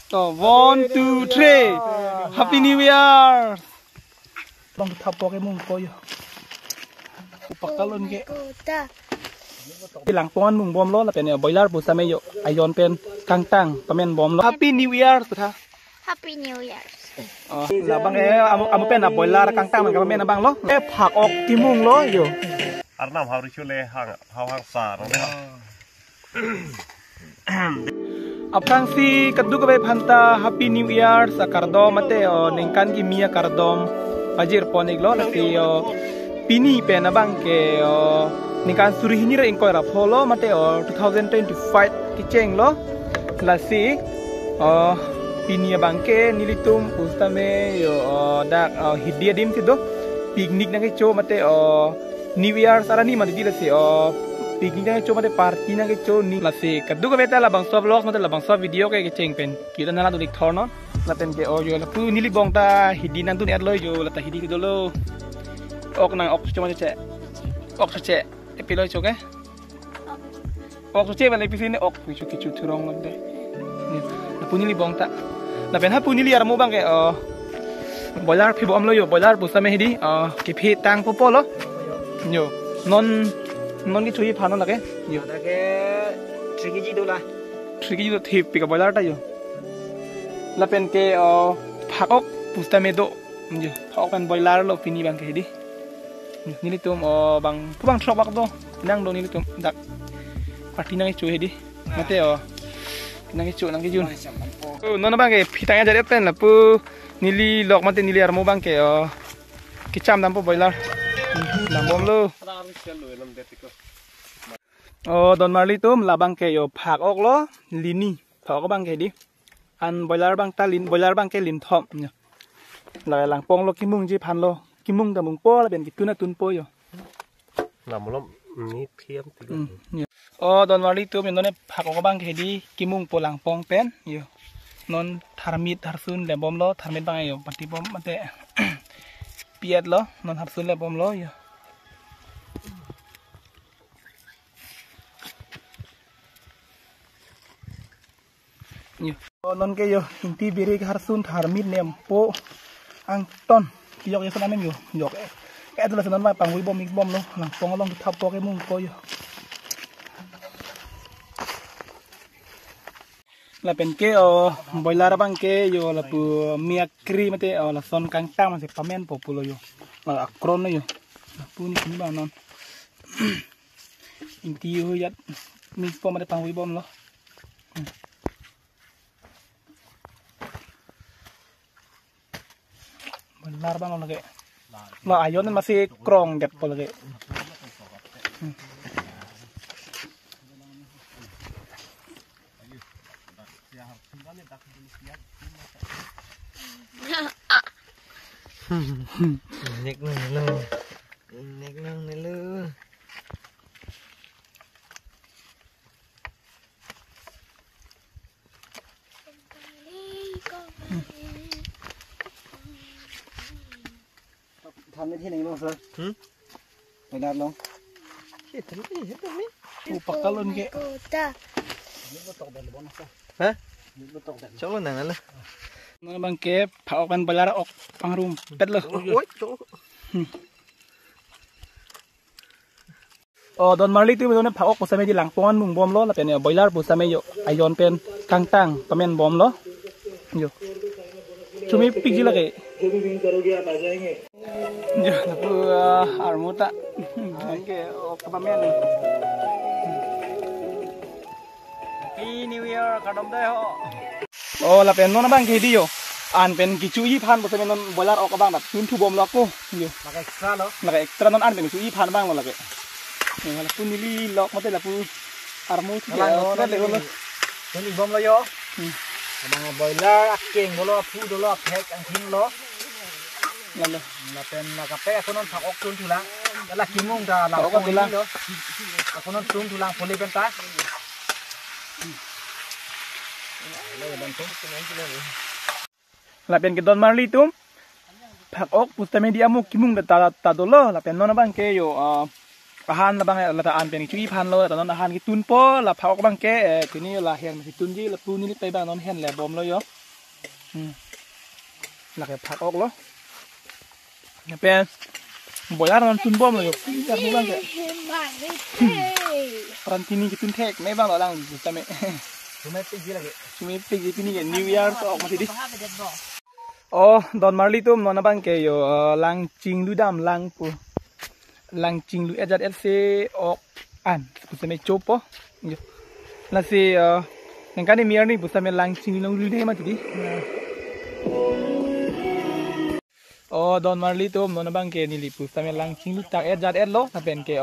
1 2 3 Happy New Year ต้องทับโปเกมอนก็อยู่อุปกรณ์เกที่หลังป้อนมุงบอมล้อแล้วเป็นเนี่ยบอยลาร์บุษเมยไอยอนเป็นกางตั้งประมาณบอมล้อ Happy New Year สุดท้าย Happy New Year แล้วบางอามุเป็นบอยลาร์กางตั้งมันก็ประมาณบางล้อผักออกกี่มุงล้ออยู่อาร์น้ำเฮาริชูเล่ห่างสาตรงนี้อับกังซีกัดดูกับไปพันตา Happy New Year สักการ์ดอมเตอหนึ่งกันกิมียการ์ดอมอาจิรปอนิกล้อแล้วที่ปีนี้เป็นบางเกอในการสุริหินีเรื่องก่อนรับพอลมาเตอ2025ที่เจงล้อแล้วสิปีนี้บางเกนิลิตุมอุสตาเมยดักฮิดเดียดิมสิโดปิกนิกนั่งกิโจมาเตอNew Year สารานี่มันดีละสิปิกนิกนั่งกิโจมาเตอปาร์ตี้นั่งกิโจนี่ละสิกัดดูกับไปแต่ละบางซอฟต์ล็อกมาเตอละบางซอฟต์วิดีโอเกเจงเป็นคิดว่านั่นละตัวเล็กทอร์นแล้วเป็นเกออยู่แล้วพูนิลิบองตาฮิดดีนั่นตัวนี้เลยอยู่แล้วแต่ฮิดดีก็ดูโลออกนั่งออกจมาเจ๊ออกเจ๊เอพิโลโชกออกเจ๊เป็นอะไรพิเศษเนี่ยออกวิชุกิจุดรองนั่นเด้แล้วพูนิลิบองตาแล้วเป็นถ้าพูนิลิอาร์โมบังเกบอยลาร์พี่บอมเลยอยู่บอยลาร์บุษเมฮิดีกิพีตังโปโปโลอยู่นนกิช่วยพานั่นละแกอยู่แต่แก3 kgดูละ3 kgดูทีปีกับบอยลาร์ได้อยู่แล้วเป็นเกผักออกบุษเมโดอยู่ผักออกเป็นบอยลาร์โลฟินีบังเกฮิดีนี่ลิตุมบางผู้บางชอบบักโดนั่งโดนี่ลิตุมดักปาร์ตี้นั่งช่วยฮิดีมาเตอนั่งช่วยนั่งกิจุนนนบังเกพี่ตั้งใจเด็ดเป็นละปูนิลิลอกมาเตนิลิอาร์โมบังเกกิจามดัมปูบอยลาร์ลำบอมโลโดนมาลิตุมลาบังเกยผักออกล้อลินี่ผักก็บังเกดิอันบอยลาร์บังตาลินบอยลาร์บังเกลินทอมเนี่ยหลังปองโลกิมุงจีพันโลกิมุงแต่มุงโป้แล้วเป็นกิตุนตุนโป้อยู่หลังมันล้มนี่เพี้ยมติดเนี่ยโดนมาลิตุมอย่างนั้นผักออกบังเกดิกิมุงโปหลังปองเป็นอยู่นนทาร์มิดทาร์ซุนแหลมบอมโลทาร์มิดบังอยู่ปฏิบอมมาเตะเปียดโลนนทาร์ซุนแหลมบอมโลอยู่นนเกยอินทีบิริกฮาร์ซุนทาร์มิดเนี่ยโปอังต้นที่ยกยศนาไม่อยู่ยกตัวละสนันมาปังวิบอมอีกบอมโลหลังปองก็ลองทับโปเกมุงโปอยู่แล้วเป็นเกบอยลาร์บังเกอยู่แล้วปูเมียครีมาเตะแล้วซอนกางตั้งมันสิพาเมนโปปุโลอยู่แล้วอักรอนอยู่ปูนี่บ้านนนอินทีอยู่ยัดมีปอมาได้ปังวิบอมโลลาร์บ้างลงเลยเราอายุนั้นมาสิกรองเด็ดพอเลยเน็กนึงเลยเน็กนึงเลยทำได้ที่ไหนบ้างเสือไปดัดลงเห็ดตรงนี้อุปกรณ์เกะฮะชอบหนังนั่นเลยนั่นบางเก็บผักออกเป็นบลาร์ออกปังรุมเป็ดเลยโดนมาลิตี้ไปโดนผักออกบุษเมย์ที่หลังป้อนมุงบอมล้อแล้วเป็นเนี่ยบอยลาร์บุษเมย์อยู่ไอยอนเป็นกางตั้งประมาณบอมล้ออยู่ช่วงนี้ปิกจีละเกะya lapu armuta ke apa men Happy New Year kadam dai ho la pen non bang ke di yo an pen kichu yi phan bo non boiler ok bang dat tin thu bom lok ko yo la extra non an pen kichu yi phan bang la ke ni la pu ni li lok ma te la pu armut la le ho lo ni bom lo yo bang boiler akeng bo lo pu do lo phek ang thin loนั่นเลยเราเป็นกาแฟคนนั้นผักออกตุนทุลังแล้วกินมุ้งจะเราก็ตุลังคนนั้นตุนทุลังคนนี้เป็นตาเราเป็นกระดอนมาลีตุ้มผักออกปุตตะเมดีอามุกินมุ้งตาโดโลเราเป็นนนบังเกยอยู่อาหารเราบางเราจะอ่านเป็นชุยพันเลยแต่นนอาหารกินตุนโป้เราผักออกบังเกทีนี้เราเห็นกินตุนยี่เราปูนี่ไปบ้านนนเห็นแหละบอมเลยอยู่ หลักผักออกแล้วเนี่ยเป็นบ่อยแล้วมันตุนบ่มเลยอยากรู้บ้างแกตอนที่นี่จะตุนเทกไม่บ้างหรอดังจะไม่cuma pergi sini kan New Year tu ok masih di. Oh, Don Marley tu mana bang ke yo lang cing lu dam lang pu. Lang cing lu ejat LC ok an. Pusame copo. Yo. La si yang kan ni miar ni pusame lang cing lu lu ni mati di. Oh, Don Marley tu mana bang ke ni li pusame lang cing lu tak ejat el lo la pen ke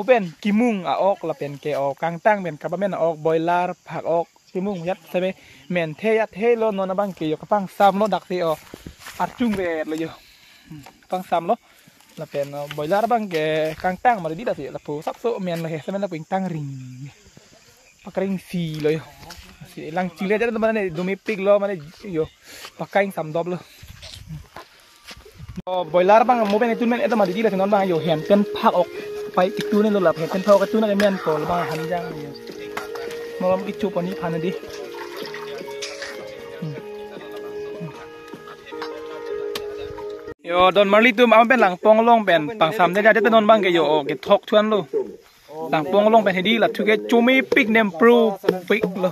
pen kimung a ok la pen ke kang tang pen kapamen ok boiler phak ok kimungยัดใช่ไหมเหม็นเทยัดเทโลนนบังเกี่ยวกับฟังซ้ำโลดักที่อัดจุ่มเวทเลยอยู่ฟังซ้ำโลแล้วเป็นบอยลาร์บังเกี่ยกางตั้งมาเลยดิดักที่แล้วผู้ซับโซเมียนเลยใช่ไหมแล้วเป็นตั้งริงปักริงสีเลยสิลังจีเลยจะมันเนี่ยดูมีปิกโลมันเนี่ยอยู่ปักไก่ซ้ำดอบเลยบอยลาร์บังโมเป็นไอตุ้นแมนเอ็ดมาเลยดิดักที่นนบังอยู่เห็นเป็นผักออกไปติดตู้นี่โลหลับเห็นเป็นเท่ากับตู้นั่นเมียนโกลบังหันย่างอยู่malam itu pun ni panen di. Yo Don Marley tu mau pen lang pong long pen pang sam dia jadi pen non bang ke yo ke thok chuan lo. Lang pong long pen hedi la tu ke cumi pick nem pro pick lo.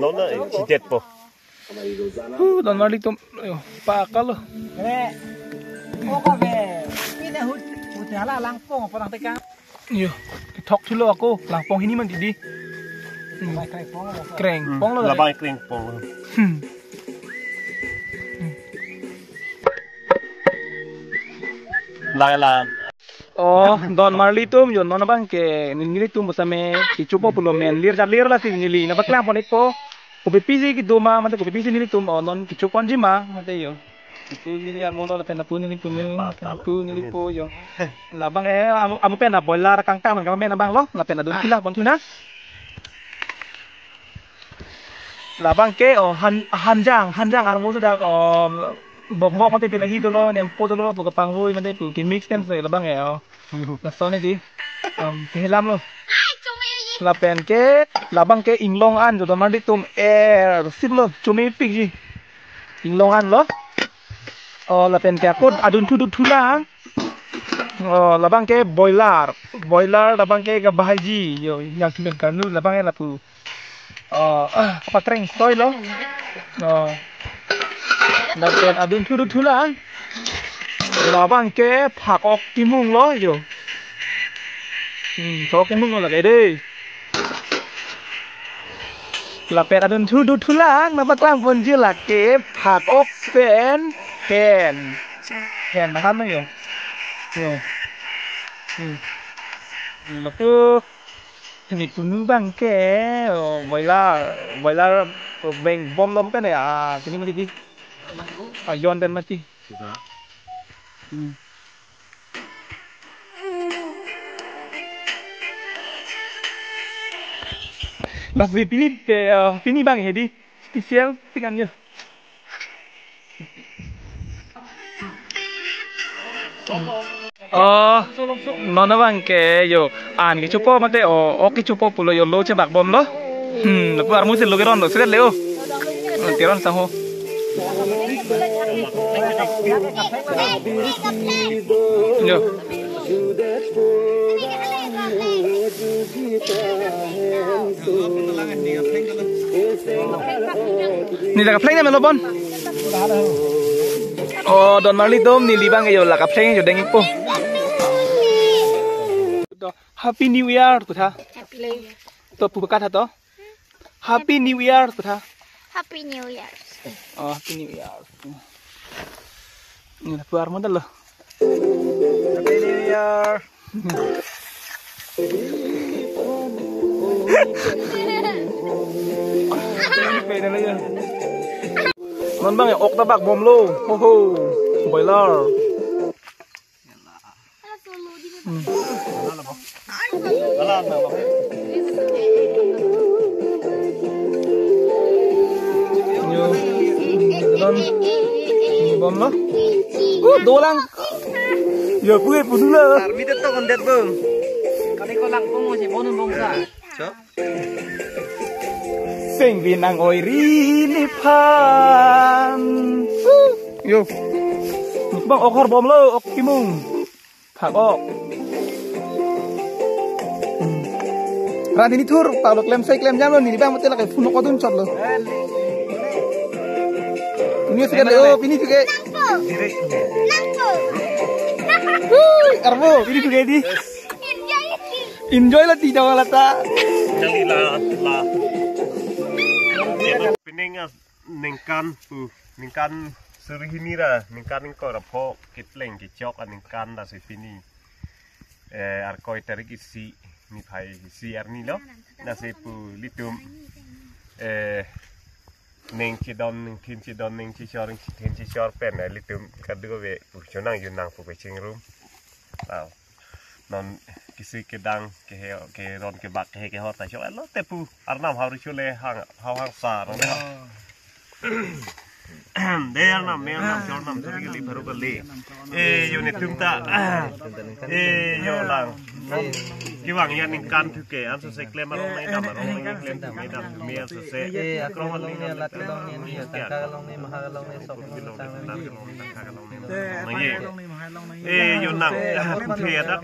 Non na citet po. Don Marley tu pa akal lo. Oh kau be. Ini hujan lah lang pong apa lang tekan. Yo, thok tu lo aku lang pong ini man di. Kering pong lo. Labang kering pong. Lalan. Oh, Don Marley tu yo nona bang ke nili tu musame ki chupo pulo men lir la si nili na bakla pon ito. Ko pipisi ki duma mate ko pipisi nili tu non ki chupon jima mate yo. Itu nili amo lo pena pu nili pu yo. La bang amo pena boiler kang kang man men bang lo la pena dun kila pon tuna. La bang ke hanjang armo sudahบอกมันจะเป็นอะไรที่ตัวเราเนี่ยโปรตัวเราตัวกระปังวุ้ยมันได้ปลูกกินมิกซ์เต็มเลยแล้วบ้างไงแล้วซ้อนนี่ดิเฮลัมเลยแล้วเป็นแค่แล้วบางแค่อิงลงอันจุดตอนนั้นที่ตุ้มซิบเลยจุ่มไม่ปิกจีอิงลงอันเหรอแล้วเป็นแค่กดอดุลทุล่างแล้วบางแค่บอยลาร์แล้วบางแค่กับบายจีอย่างที่เป็นการนู่นแล้วบางแค่ละปูปักเร่งซอยเหรอแล้วเป็นอดุลทุล่างแล้วบางแค่ผักออกกิมุงล้ออยู่ชอบกิมุงอะไรดิแล้วเป็นอดุลทุล่างแล้วบางกลางคนชื่อหลักเก็บผักออกเป็นแผ่นนะครับไม่อยู่แล้วก็นี่คุณบางแค่เวลาเบ่งบอมลมกันเนี่ยทีนี้มันที่ย้อนเดินมาที่แล้วpilih bang ya di spesial pikannya nona bang ke yo an ke cupo mate ke cupo pulo yo lo cebak bom lo lepas armu sih lo geron lo sudah leo tiron saho yo ni jaga play na melobon Don Marley dom ni libang yo la ka play yo dengi po Happy New Year tu tha to pukat ha to Happy New Year tu tha Happy New Year Happy New Year ni la puar modal lo Happy New Year non bang ya ok tabak bom lo ho boiler non bom lo dolang ya puye pudula Mi tetap kondet bang. Kali kau langkung masih bonus bangsa. sing binang oi rini pan yo bang okor bom lo ok kimung phak ok ran ini tur tao lo klem sai klem jam lo ni bang mate la kai phun ko dun chot lo ini sekali oh ini juga Arbo ini juga di enjoy lah tidak lah tak jadi lah peninga ningkan serihimira ningkan ko rapo kitleng kicok ningkan da sefini arkoi tarik isi mi pai isi arni lo na sepu litum neng cidon neng cidor pen litum kadu we chonang yunang pu peching room non kisi kedang ke ron ke bak ke hot ta cho lo tepu arnam haru chule hang sar de arnam me arnam chornam serigili baru beli unit tumta yo lang kiwang yan ningkan thuke an se klem along nai dam along nai klem tu me dam me se akrom along ni lat along ni ta along ni maha along ni sok along ni yo nang thia da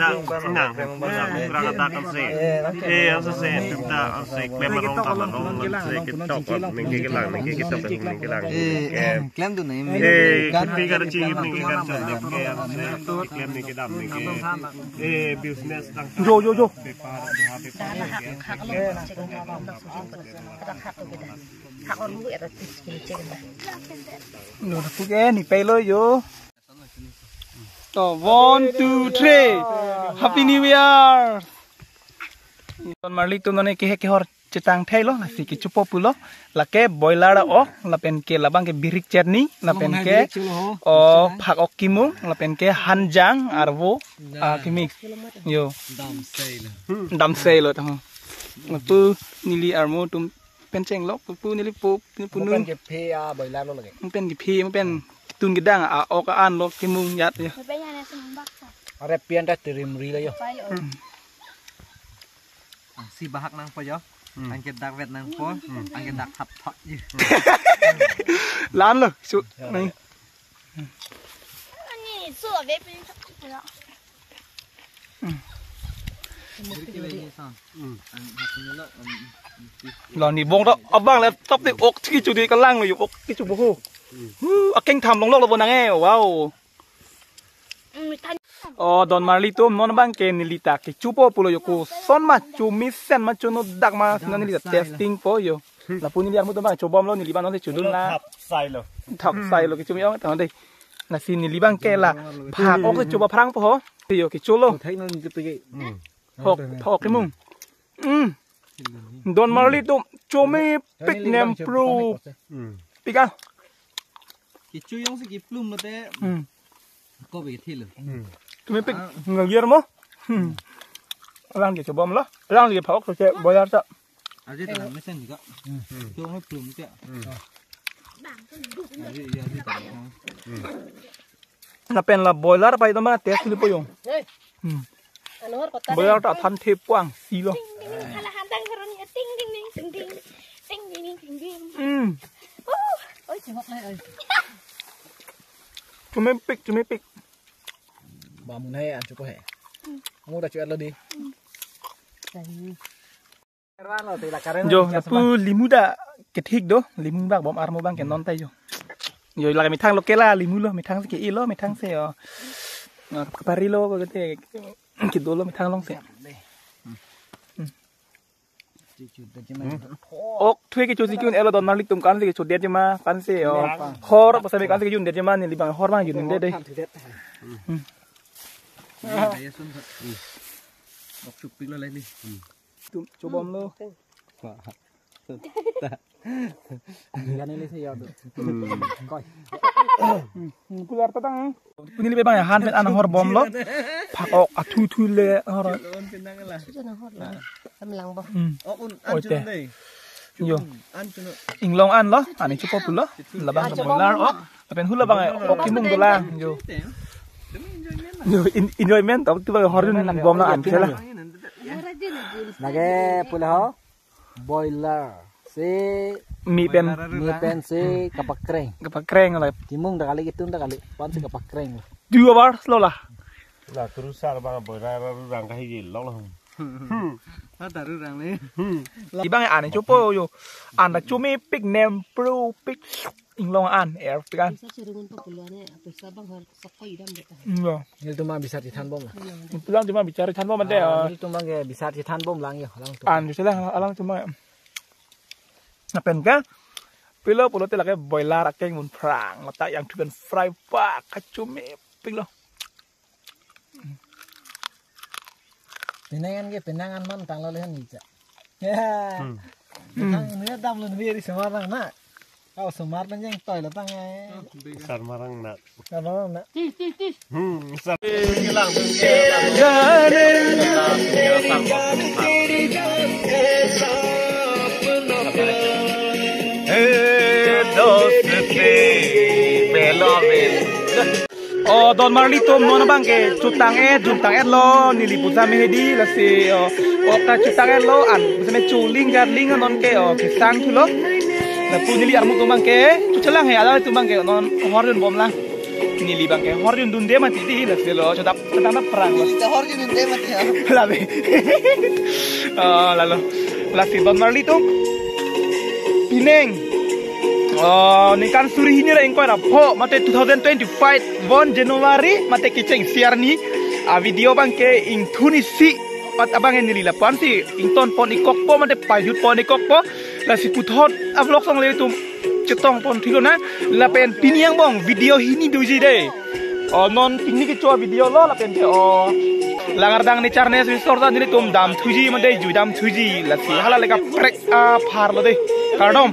nang rang ta kan se an se tumta an se klem along dam along se ke tok ning ke lang ning ke tok ning ke lang klem tu nai kan ti ga chi ning ke kan chon ke an se klem ning ke dam ning ke business tang yo no tu ke ni pe lo yo to 1 2 3 happy new year ton marli tu none ke hor cetang thai lo si ke chupo pulo la ke boiler ok la pen ke labang ke birik cherni la pen ke o phak ok kimung la pen ke hanjang arvo kimik yo dam sei lo tang pu nili armo tum pen cheng lo pu nili pu nu pen ke phe boiler lo lage pen ke phi pen tun gedang ok an lo kimung yat yo are pian da trim ri lo yo si bahak nang po yo angket dak vet nang po angket dak thap thot như lan lo su này lò nỉ bông đó bang là tóc thì ốc cái chủ đề cái lang rồi ốc cái chủ bố kinh thầm lông lốc là vô năng nghe wow don marli tom non bang ke nilita ke chupo pulo yo ko son ma chu mi sen ma chu no dak ma nan nilita testing po yo la pu nili amu to bang chobom lo nili ban no se chudun la thap sai lo ke chu mi ong ta đây là xin nili bang ke la phak ok ke chuba phrang po ho yo ke chulo thấy nó như cái hok ke mung don marli tom chu mi pick nem pro pika ki chu yong se ki plum no te có bị thi lử tụi mình ngừng giơ mỏ lang gì cho bom đó lang gì phao cho chơi bơi ra đó à chứ tao mới xem gì đó cho nó plum chứ là pen là bơi ra bay đó mà test đi bơi dùng bơi ra đó thành thép quang xì luôn chúng mình pick bà muốn hay ăn chụp có hẹ mua đặt chuyện lo đi yo là pu limu da ketik do limu bang bom armo bang ke non tay yo yo là mi thang lo kela limu lo mi thang ke i lo mi thang se parilo ko ke ke do lo mi thang long se ok thuê cái chỗ gì kêu elo don marlik tum kan cái chỗ đẹp mà kan se hor pas sampai kan se yun đẹp mà ni libang hor bang yun đây đọc chụp pin lên đi tum chỗ bom lo gan ini saya coi pular tatang ini lebih banyak han pen an hor bom lo phak ok thu le hor ôi tè yo ing long an lo ani chupo pulo la bang boiler ok pen hula bang ok kimung do la yo enjoyment tau tu bang hor bom lo an khela là cái pula ho boiler si มีเป็น mi pen si kapak kering กับผักแกรงอะไร timung dah kali gitu dah kali pan si kapak kering ดูว่าสโลล่ะ là cứ sao bang bồi ra rằng cái gì lóc lắm ada rurang ni อีบางอ่านในชูโปอยู่อ่านแต่ชูไม่ปิกเนมปรูปิกอิงลองอ่านแอร์ปิกัน Bisa sering untuk keluarnya, bisa bang harus sekolah idam betul. ni tu mah bisa ditan bom lah เรื่องcuma bicaraฉันว่ามันได้ ni tu mah bisa ditan bom lang yo lang tu อ่านอยู่ใช่ไหมอะไรcuma น่ะเป็นกันไปเลิกปุโรตีละแกบอยลาร์แกงมุนพรางมาแต่ยังถือเป็นฟรายฟ้าคัจจุเมปิกเลย penangan ke penangan man tang lalu ni je ya tang ni dam lu ni Semarang nak kau Semarang yang toy lah tang sar marang nak Semarang nak sar hilang Oh, Don Marlito mo na bang ke jutang lo niliputan mehedi la si o ka jutang lo an bisa me chuling garling non ke o kisang tulo la pu nili armu tu bang ke chuchalang he ala tu bang ke non horjun bom la nili bang ke horjun dunde mati di la si lo chodap tanda perang lo kita horjun dunde mati ya la be lalu la si Don Marlito Pineng ni kan suri ini lah engkau rapo mate 2025 1 Januari mate kiceng siar ni video bang ke ing Tunisi pat abang ini lila pan si ing ton pon ikok po mate payut pon ikok po la si puthot avlog sang le tu cetong pon thilo na la pen piniang bong video ini duji de non pini ke chua video lo la pen ke langardang ni charne resort da ni tum dam thuji mate ju dam thuji la si hala lega prek phar lo de kardom